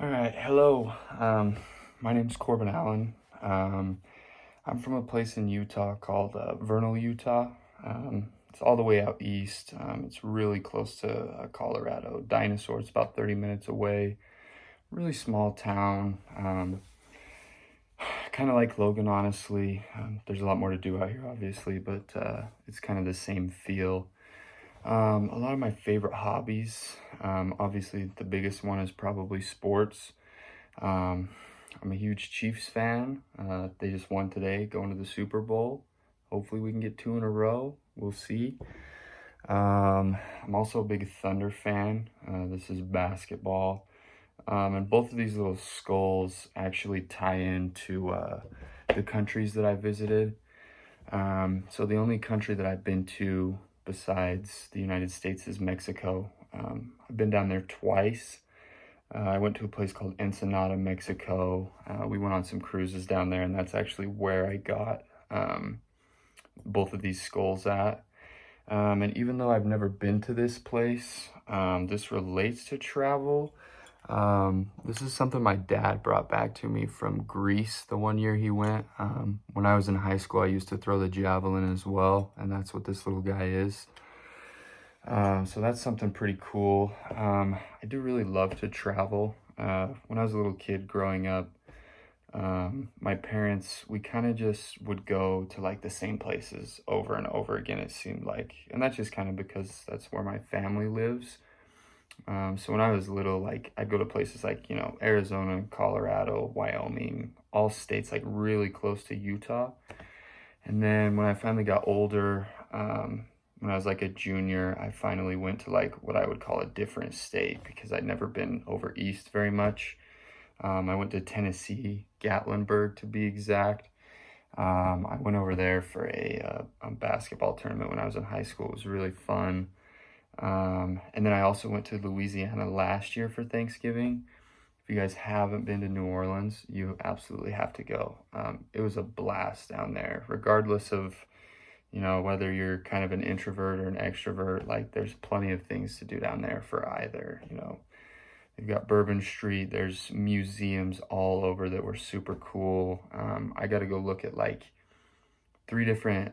All right, hello. My name's Corbin Allen. I'm from a place in Utah called Vernal, Utah. It's all the way out east. It's really close to Colorado. Dinosaur, it's about 30 minutes away. Really small town. Kind of like Logan, honestly. There's a lot more to do out here, obviously, but it's kind of the same feel. A lot of my favorite hobbies, obviously the biggest one is probably sports. Um, I'm a huge Chiefs fan. They just won today, going to the Super Bowl. Hopefully we can get two in a row. We'll see. I'm also a big Thunder fan. This is basketball. And both of these little skulls actually tie into the countries that I visited. So the only country that I've been to besides the United States is Mexico. I've been down there twice. I went to a place called Ensenada, Mexico. We went on some cruises down there, and that's actually where I got both of these skulls at. And even though I've never been to this place, this relates to travel. This is something my dad brought back to me from Greece the one year he went. When I was in high school, I used to throw the javelin as well, and that's what this little guy is. So that's something pretty cool. I do really love to travel. When I was a little kid growing up, my parents, we kind of just would go to like the same places over and over again, it seemed like. And that's just kind of because that's where my family lives. So when I was little, like I'd go to places like, Arizona, Colorado, Wyoming, all states like really close to Utah. And then when I finally got older, when I was like a junior, I finally went to like what I would call a different state because I'd never been over east very much. I went to Tennessee, Gatlinburg to be exact. I went over there for a basketball tournament when I was in high school. It was really fun. And then I also went to Louisiana last year for Thanksgiving. If you guys haven't been to New Orleans, you absolutely have to go. It was a blast down there, regardless of, whether you're kind of an introvert or an extrovert. Like there's plenty of things to do down there for either. You've got Bourbon Street, there's museums all over that were super cool. I got to go look at like three different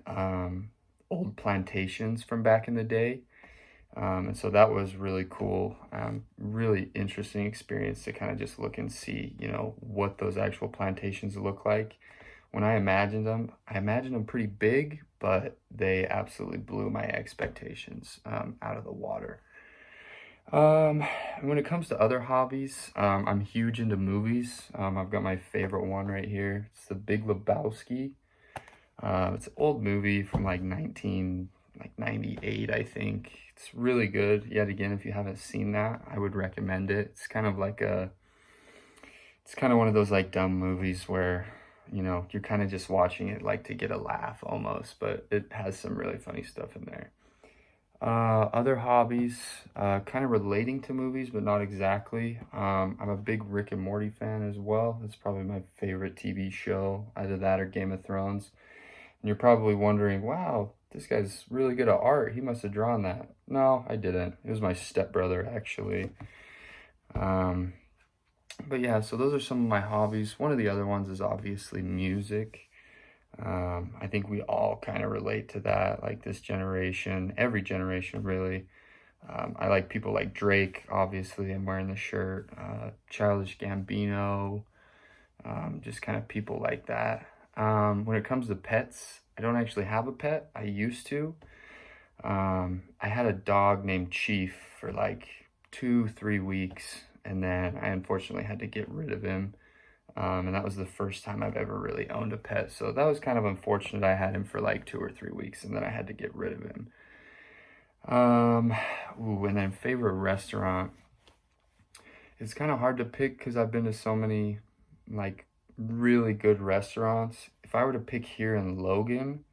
old plantations from back in the day. And so that was really cool, really interesting experience to kind of just look and see, what those actual plantations look like. When I imagined them pretty big, but they absolutely blew my expectations out of the water. When it comes to other hobbies, I'm huge into movies. I've got my favorite one right here. It's The Big Lebowski. It's an old movie from like 98, I think. It's really good. Yet again, if you haven't seen that, I would recommend it. It's kind of one of those like dumb movies where, you're kind of just watching it like to get a laugh almost, but it has some really funny stuff in there. Other hobbies, kind of relating to movies, but not exactly. I'm a big Rick and Morty fan as well. That's probably my favorite TV show, either that or Game of Thrones. And you're probably wondering, wow, this guy's really good at art. He must have drawn that. No, I didn't. It was my stepbrother, actually. But yeah, so those are some of my hobbies. One of the other ones is obviously music. I think we all kind of relate to that, like this generation, every generation really. I like people like Drake, obviously. I'm wearing the shirt. Childish Gambino, just kind of people like that. When it comes to pets, I don't actually have a pet. I used to. I had a dog named Chief for like 2, 3 weeks, and then I unfortunately had to get rid of him. And that was the first time I've ever really owned a pet. So that was kind of unfortunate. I had him for like 2 or 3 weeks, and then I had to get rid of him. And then favorite restaurant. It's kind of hard to pick because I've been to so many like really good restaurants. If I were to pick here in Logan,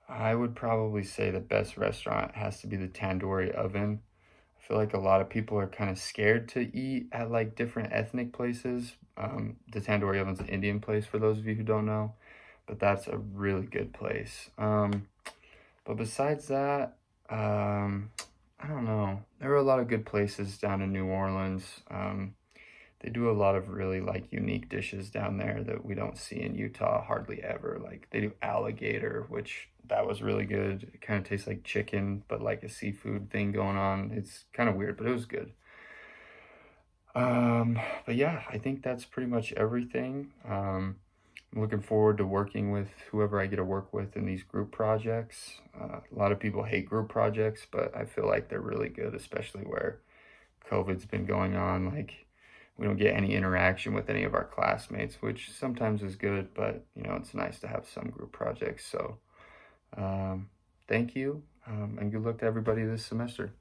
I would probably say the best restaurant has to be the Tandoori Oven. I feel like a lot of people are kind of scared to eat at like different ethnic places. The Tandoori Oven's an Indian place for those of you who don't know, but that's a really good place. But besides that, I don't know. There were a lot of good places down in New Orleans. they do a lot of really like unique dishes down there that we don't see in Utah hardly ever. Like they do alligator, which that was really good. It kind of tastes like chicken, but like a seafood thing going on. It's kind of weird, but it was good. But yeah, I think that's pretty much everything. I'm looking forward to working with whoever I get to work with in these group projects. A lot of people hate group projects, but I feel like they're really good, especially where COVID's been going on. Like, we don't get any interaction with any of our classmates, which sometimes is good, but you know, it's nice to have some group projects. So, thank you, and good luck to everybody this semester.